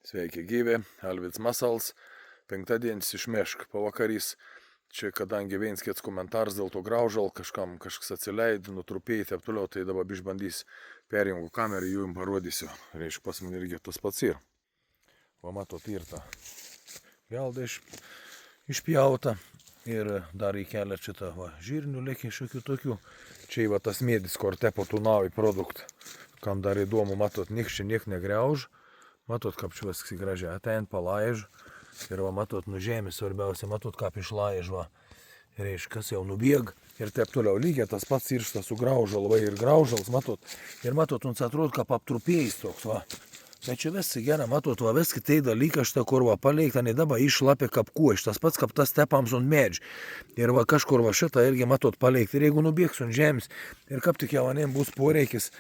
Sveiki gyvi, Alvids Masals, penktadienis išmešk pavakarys. Čia kadangi vienas kits komentaras dėl to graužal, kažkam kažkas atsileidė, nutrupėjai, taip toliau, tai dabar išbandys perjungu kamerą, jums parodysiu. Reiškia, pas man irgi tas pats ir. Va matot, ir ta gelda išpjauta. Ir dar į kelią šitą žirnių lėkė šiokių tokių. Čia va tas mėdis, kur tepo tunauji produktą. Kam dar įdomu, matot, nieks čia niek negriauž. Matot, kaip čia viskas gražiai atein, palaiž. Ir va, matot, nužėmė svarbiausia, matot, kaip išlaiž, va. Reiškia, kas jau nubieg. Ir taip toliau lygiai tas pats irštas su graužal, va, ir graužals, matot. Ir matot, mums atrodo, kaip aptrupėjęs toks, va. Bet čia visi gerai, matot, va, visi tai dalykas šitą, kur va, paleikta, ne dabar išlapė kaip kuoš, tas pats kaip tas tepams ant medžių. Ir va, kažkur va šitą irgi, matot, paleikti. Ir jeigu nubėgs ant žemės, ir kaip tik jau anem bus poreikis,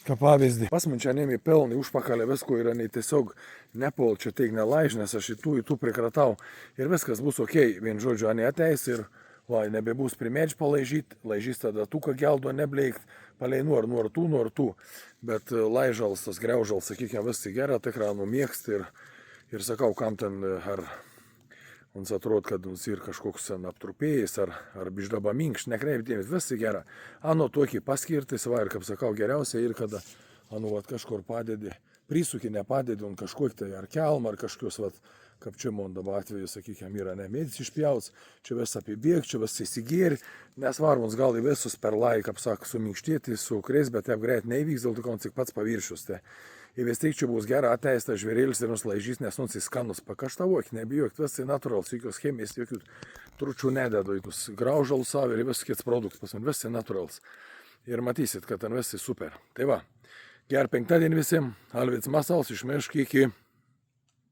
kaip pavyzdį. Pas man čia nėmė pelnai, užpakalė visko yra, nei tiesiog nepol čia teik nelaiž, nes aš į tų prikratau. Ir viskas bus ok, vien žodžiu, ane ateis ir va, nebebus primedžių palaižyti, laižys tada tų, ką geldo nebleikt, palei nuor tų. Bet laižals, tas greužals, sakykime, visi gerai, tikrai numiekst ir sakau, kam ten ar mums atrodo, kad mums ir kažkoks aptrupėjęs ar bišdaba minkšt, nekreipdėmės, visi gerai. Ano tokį paskirtis, va, ir kaip sakau, geriausia ir kada vat, kažkur padedi, prisukį nepadedi, un kažkokį tai ar kelmą, ar kažkokios, vat, kaip čia man dabar atveju, sakykime, yra nemėdis išpjauts, čia vis apibėg, čia vis įsigėri, nes varmons gal į visus per laiką, kaip sako, suminkštėti, sukreis, bet taip greit neįvyks, dėl to, kad tik pats paviršius. Tai. Ir vis tiek čia bus gerai ateistas žvėrėlis ir nuslaižys, nes mums įskanus pakaštavok, nebijok, visai natūralus, jokios chemijos, jokių tručių nededu, jokius graužalus savo ir visus kits produktus, pas man visai natūralus. Ir matysit, kad ten visai super. Tai va, gerą penktadienį visiems, Alvids Masals, išmešk iki